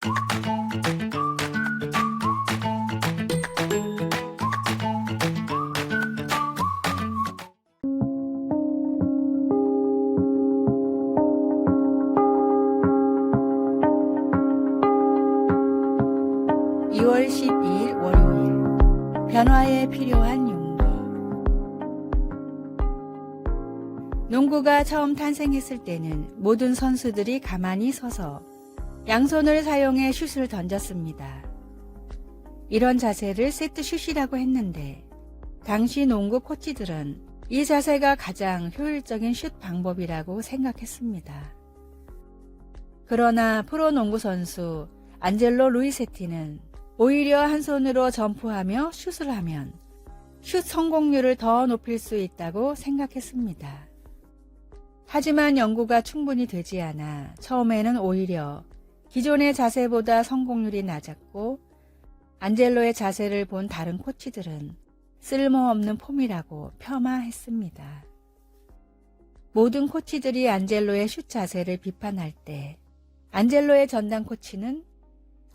(2월 12일) 월요일. 변화에 필요한 용기. 농구가 처음 탄생했을 때는 모든 선수들이 가만히 서서 양손을 사용해 슛을 던졌습니다. 이런 자세를 세트슛이라고 했는데 당시 농구 코치들은 이 자세가 가장 효율적인 슛 방법이라고 생각했습니다. 그러나 프로농구 선수 안젤로 루이세티는 오히려 한 손으로 점프하며 슛을 하면 슛 성공률을 더 높일 수 있다고 생각했습니다. 하지만 연구가 충분히 되지 않아 처음에는 오히려 기존의 자세보다 성공률이 낮았고, 안젤로의 자세를 본 다른 코치들은 쓸모없는 폼이라고 폄하했습니다. 모든 코치들이 안젤로의 슛 자세를 비판할 때 안젤로의 전담 코치는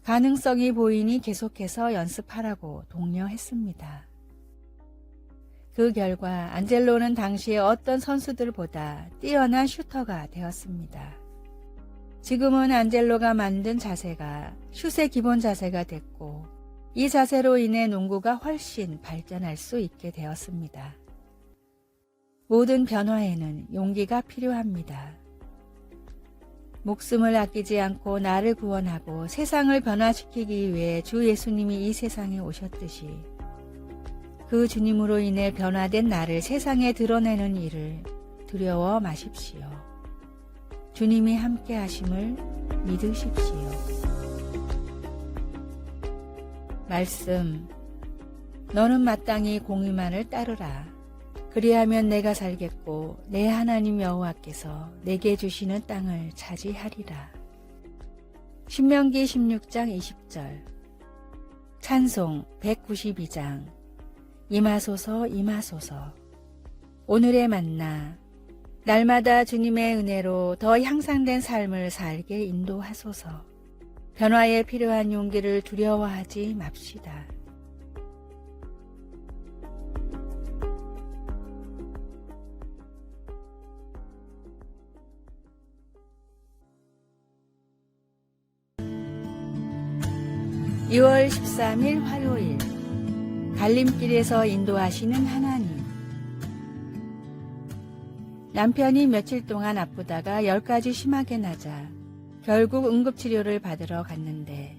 가능성이 보이니 계속해서 연습하라고 독려했습니다. 그 결과 안젤로는 당시의 어떤 선수들보다 뛰어난 슈터가 되었습니다. 지금은 안젤로가 만든 자세가 슛의 기본 자세가 됐고, 이 자세로 인해 농구가 훨씬 발전할 수 있게 되었습니다. 모든 변화에는 용기가 필요합니다. 목숨을 아끼지 않고 나를 구원하고 세상을 변화시키기 위해 주 예수님이 이 세상에 오셨듯이 그 주님으로 인해 변화된 나를 세상에 드러내는 일을 두려워 마십시오. 주님이 함께 하심을 믿으십시오. 말씀. 너는 마땅히 공의만을 따르라. 그리하면 내가 살겠고 내 하나님 여호와께서 내게 주시는 땅을 차지하리라. 신명기 16장 20절. 찬송 192장. 임하소서 임하소서. 오늘의 만나. 날마다 주님의 은혜로 더 향상된 삶을 살게 인도하소서. 변화에 필요한 용기를 두려워하지 맙시다. (2월 13일) 화요일. 갈림길에서 인도하시는 하나님. 남편이 며칠 동안 아프다가 열까지 심하게 나자 결국 응급치료를 받으러 갔는데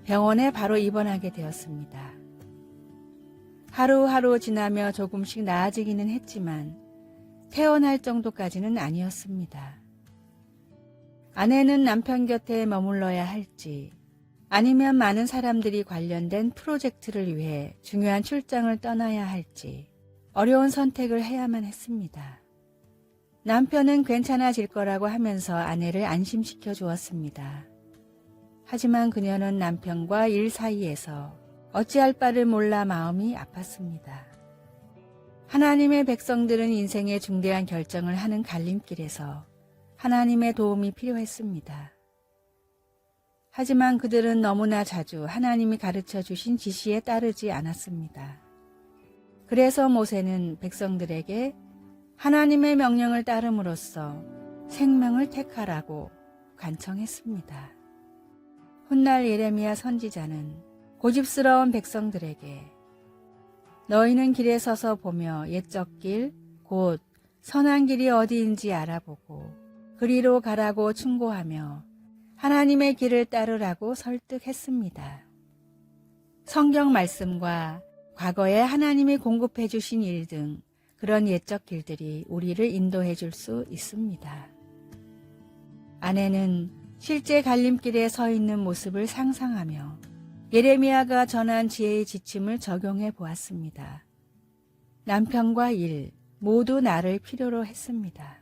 병원에 바로 입원하게 되었습니다. 하루하루 지나며 조금씩 나아지기는 했지만 퇴원할 정도까지는 아니었습니다. 아내는 남편 곁에 머물러야 할지 아니면 많은 사람들이 관련된 프로젝트를 위해 중요한 출장을 떠나야 할지 어려운 선택을 해야만 했습니다. 남편은 괜찮아질 거라고 하면서 아내를 안심시켜 주었습니다. 하지만 그녀는 남편과 일 사이에서 어찌할 바를 몰라 마음이 아팠습니다. 하나님의 백성들은 인생의 중대한 결정을 하는 갈림길에서 하나님의 도움이 필요했습니다. 하지만 그들은 너무나 자주 하나님이 가르쳐 주신 지시에 따르지 않았습니다. 그래서 모세는 백성들에게 하나님의 명령을 따름으로써 생명을 택하라고 간청했습니다. 훗날 예레미야 선지자는 고집스러운 백성들에게 너희는 길에 서서 보며 옛적 길, 곧 선한 길이 어디인지 알아보고 그리로 가라고 충고하며 하나님의 길을 따르라고 설득했습니다. 성경 말씀과 과거에 하나님이 공급해 주신 일 등 그런 옛적 길들이 우리를 인도해 줄 수 있습니다. 아내는 실제 갈림길에 서 있는 모습을 상상하며 예레미야가 전한 지혜의 지침을 적용해 보았습니다. 남편과 일 모두 나를 필요로 했습니다.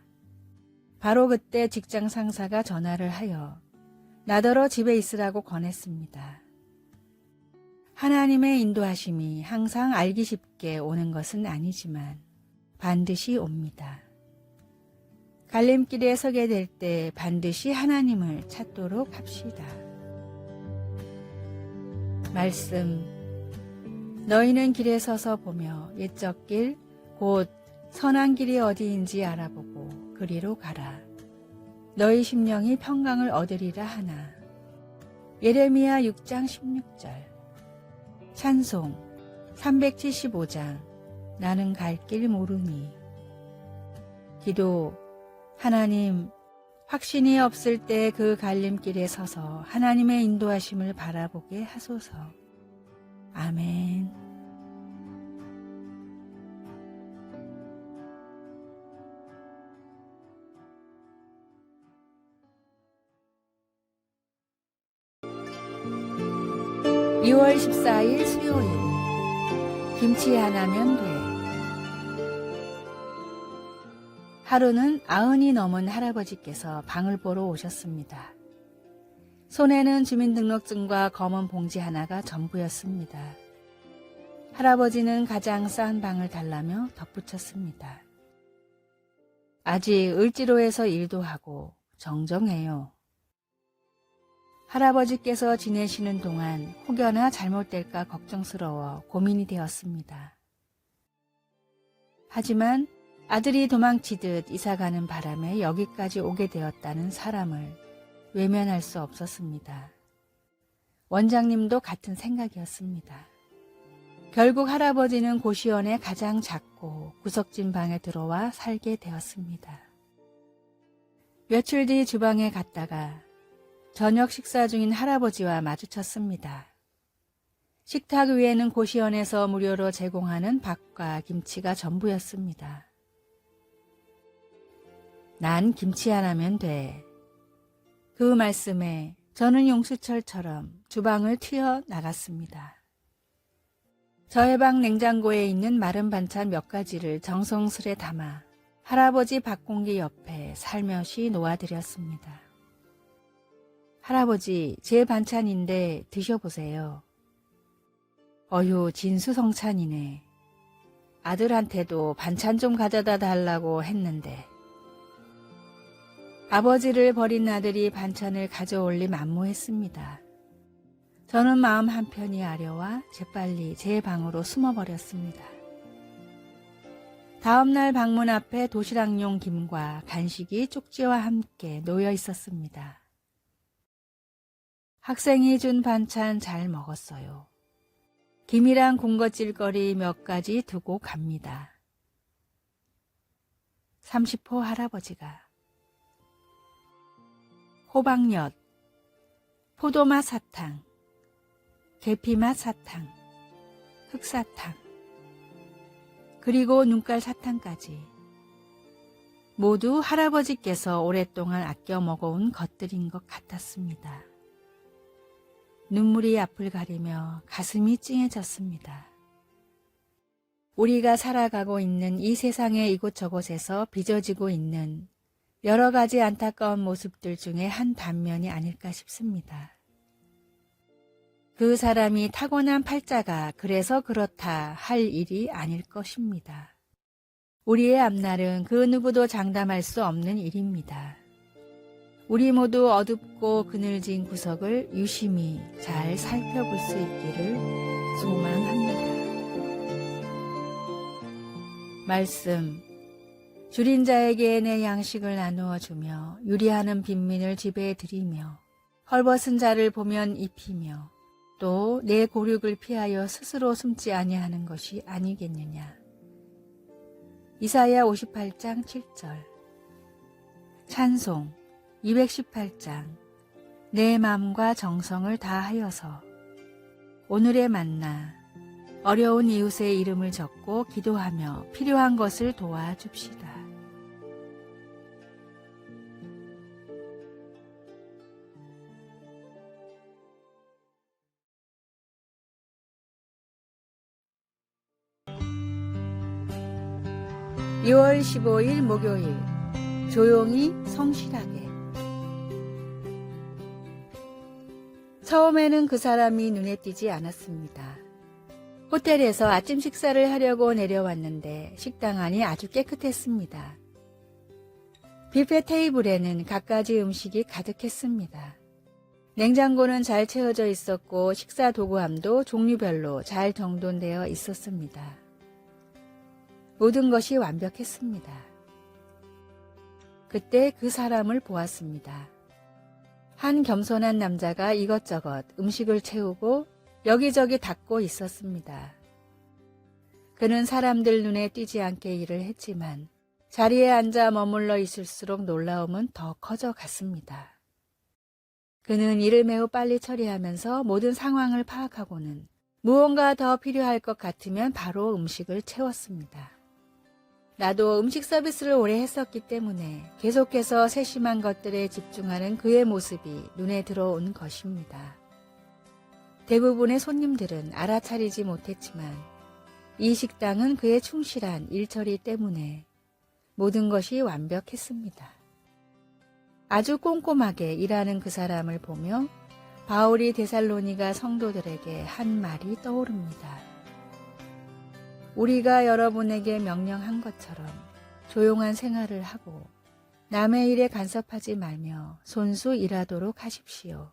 바로 그때 직장 상사가 전화를 하여 나더러 집에 있으라고 권했습니다. 하나님의 인도하심이 항상 알기 쉽게 오는 것은 아니지만 반드시 옵니다. 갈림길에 서게 될 때 반드시 하나님을 찾도록 합시다. 말씀. 너희는 길에 서서 보며 옛적 길, 곧 선한 길이 어디인지 알아보고 그리로 가라. 너희 심령이 평강을 얻으리라 하나. 예레미야 6장 16절. 찬송 375장. 나는 갈 길 모르니. 기도. 하나님, 확신이 없을 때 그 갈림길에 서서 하나님의 인도하심을 바라보게 하소서. 아멘. (2월 14일) 수요일. 김치 하나면 돼. 하루는 90이 넘은 할아버지께서 방을 보러 오셨습니다. 손에는 주민등록증과 검은 봉지 하나가 전부였습니다. 할아버지는 가장 싼 방을 달라며 덧붙였습니다. 아직 을지로에서 일도 하고 정정해요. 할아버지께서 지내시는 동안 혹여나 잘못될까 걱정스러워 고민이 되었습니다. 하지만 아들이 도망치듯 이사가는 바람에 여기까지 오게 되었다는 사람을 외면할 수 없었습니다. 원장님도 같은 생각이었습니다. 결국 할아버지는 고시원의 가장 작고 구석진 방에 들어와 살게 되었습니다. 며칠 뒤 주방에 갔다가 저녁 식사 중인 할아버지와 마주쳤습니다. 식탁 위에는 고시원에서 무료로 제공하는 밥과 김치가 전부였습니다. 난 김치 하나면 돼. 그 말씀에 저는 용수철처럼 주방을 튀어나갔습니다. 저의 방 냉장고에 있는 마른 반찬 몇 가지를 정성스레 담아 할아버지 밥공기 옆에 살며시 놓아드렸습니다. 할아버지, 제 반찬인데 드셔보세요. 어휴, 진수성찬이네. 아들한테도 반찬 좀 가져다 달라고 했는데. 아버지를 버린 아들이 반찬을 가져올리 만무했습니다. 저는 마음 한편이 아려와 재빨리 제 방으로 숨어버렸습니다. 다음날 방문 앞에 도시락용 김과 간식이 쪽지와 함께 놓여 있었습니다. 학생이 준 반찬 잘 먹었어요. 김이랑 군것질거리 몇 가지 두고 갑니다. 30호 할아버지가. 호박엿, 포도맛 사탕, 계피맛 사탕, 흑사탕, 그리고 눈깔 사탕까지. 모두 할아버지께서 오랫동안 아껴 먹어온 것들인 것 같았습니다. 눈물이 앞을 가리며 가슴이 찡해졌습니다. 우리가 살아가고 있는 이 세상의 이곳저곳에서 빚어지고 있는 여러 가지 안타까운 모습들 중에 한 단면이 아닐까 싶습니다. 그 사람이 타고난 팔자가 그래서 그렇다 할 일이 아닐 것입니다. 우리의 앞날은 그 누구도 장담할 수 없는 일입니다. 우리 모두 어둡고 그늘진 구석을 유심히 잘 살펴볼 수 있기를 소망합니다. 말씀. 줄인 자에게 내 양식을 나누어 주며 유리하는 빈민을 지배해 드리며 헐벗은 자를 보면 입히며 또 내 고륙을 피하여 스스로 숨지 아니하는 것이 아니겠느냐. 이사야 58장 7절. 찬송 218장. 내 마음과 정성을 다하여서. 오늘의 만나. 어려운 이웃의 이름을 적고 기도하며 필요한 것을 도와줍시다. (2월 15일) 목요일. 조용히 성실하게. 처음에는 그 사람이 눈에 띄지 않았습니다. 호텔에서 아침 식사를 하려고 내려왔는데 식당 안이 아주 깨끗했습니다. 뷔페 테이블에는 갖가지 음식이 가득했습니다. 냉장고는 잘 채워져 있었고 식사 도구함도 종류별로 잘 정돈되어 있었습니다. 모든 것이 완벽했습니다. 그때 그 사람을 보았습니다. 한 겸손한 남자가 이것저것 음식을 채우고 여기저기 닦고 있었습니다. 그는 사람들 눈에 띄지 않게 일을 했지만 자리에 앉아 머물러 있을수록 놀라움은 더 커져갔습니다. 그는 일을 매우 빨리 처리하면서 모든 상황을 파악하고는 무언가 더 필요할 것 같으면 바로 음식을 채웠습니다. 나도 음식 서비스를 오래 했었기 때문에 계속해서 세심한 것들에 집중하는 그의 모습이 눈에 들어온 것입니다. 대부분의 손님들은 알아차리지 못했지만 이 식당은 그의 충실한 일처리 때문에 모든 것이 완벽했습니다. 아주 꼼꼼하게 일하는 그 사람을 보며 바울이 데살로니가 성도들에게 한 말이 떠오릅니다. 우리가 여러분에게 명령한 것처럼 조용한 생활을 하고 남의 일에 간섭하지 말며 손수 일하도록 하십시오.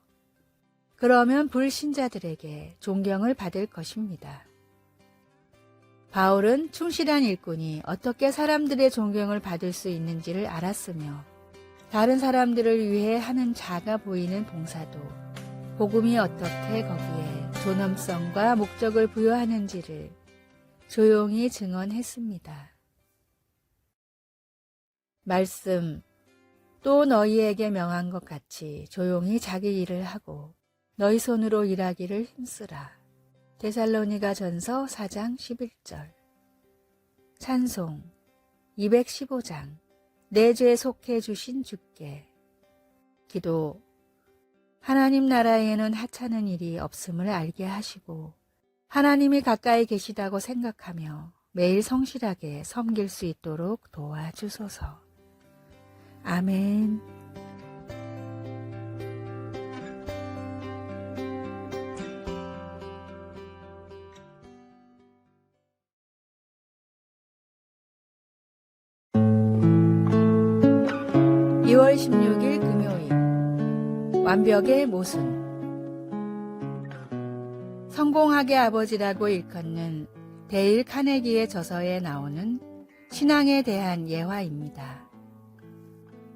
그러면 불신자들에게 존경을 받을 것입니다. 바울은 충실한 일꾼이 어떻게 사람들의 존경을 받을 수 있는지를 알았으며 다른 사람들을 위해 하는 작아 보이는 봉사도 복음이 어떻게 거기에 존엄성과 목적을 부여하는지를 조용히 증언했습니다. 말씀, 또 너희에게 명한 것 같이 조용히 자기 일을 하고 너희 손으로 일하기를 힘쓰라. 데살로니가 전서 4장 11절. 찬송 215장. 내 죄 속해 주신 주께. 기도. 하나님 나라에는 하찮은 일이 없음을 알게 하시고 하나님이 가까이 계시다고 생각하며 매일 성실하게 섬길 수 있도록 도와주소서. 아멘. (2월 16일) 금요일. 완벽의 모순. 성공학의 아버지라고 일컫는 데일 카네기의 저서에 나오는 신앙에 대한 예화입니다.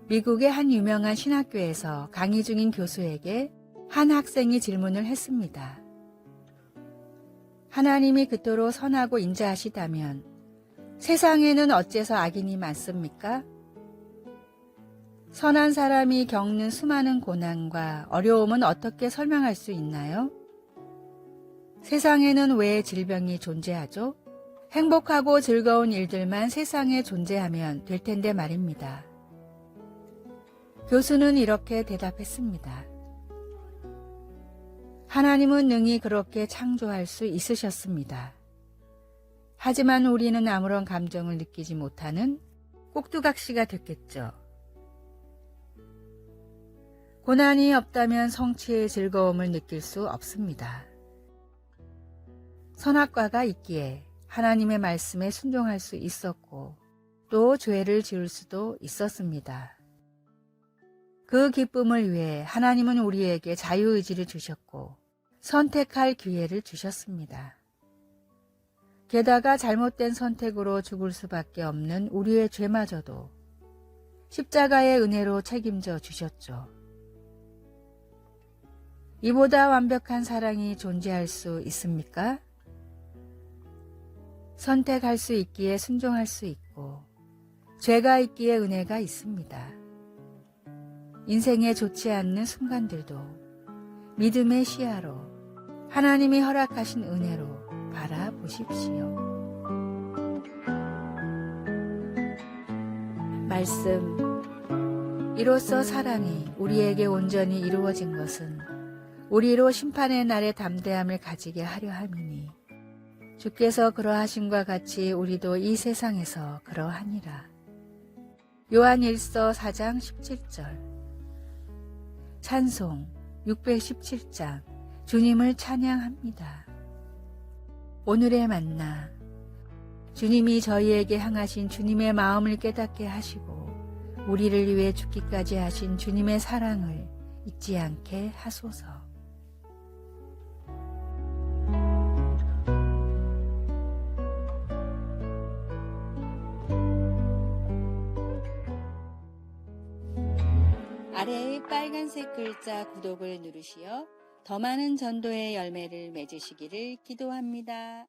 미국의 한 유명한 신학교에서 강의 중인 교수에게 한 학생이 질문을 했습니다. 하나님이 그토록 선하고 인자하시다면 세상에는 어째서 악인이 많습니까? 선한 사람이 겪는 수많은 고난과 어려움은 어떻게 설명할 수 있나요? 세상에는 왜 질병이 존재하죠? 행복하고 즐거운 일들만 세상에 존재하면 될 텐데 말입니다. 교수는 이렇게 대답했습니다. 하나님은 능히 그렇게 창조할 수 있으셨습니다. 하지만 우리는 아무런 감정을 느끼지 못하는 꼭두각시가 됐겠죠. 고난이 없다면 성취의 즐거움을 느낄 수 없습니다. 선악과가 있기에 하나님의 말씀에 순종할 수 있었고 또 죄를 지을 수도 있었습니다. 그 기쁨을 위해 하나님은 우리에게 자유의지를 주셨고 선택할 기회를 주셨습니다. 게다가 잘못된 선택으로 죽을 수밖에 없는 우리의 죄마저도 십자가의 은혜로 책임져 주셨죠. 이보다 완벽한 사랑이 존재할 수 있습니까? 선택할 수 있기에 순종할 수 있고 죄가 있기에 은혜가 있습니다. 인생에 좋지 않는 순간들도 믿음의 시야로 하나님이 허락하신 은혜로 바라보십시오. 말씀. 이로써 사랑이 우리에게 온전히 이루어진 것은 우리로 심판의 날에 담대함을 가지게 하려 함이니 주께서 그러하심과 같이 우리도 이 세상에서 그러하니라. 요한 1서 4장 17절. 찬송 617장. 주님을 찬양합니다. 오늘의 만나. 주님이 저희에게 향하신 주님의 마음을 깨닫게 하시고 우리를 위해 죽기까지 하신 주님의 사랑을 잊지 않게 하소서. 아래의 빨간색 글자 구독을 누르시어 더 많은 전도의 열매를 맺으시기를 기도합니다.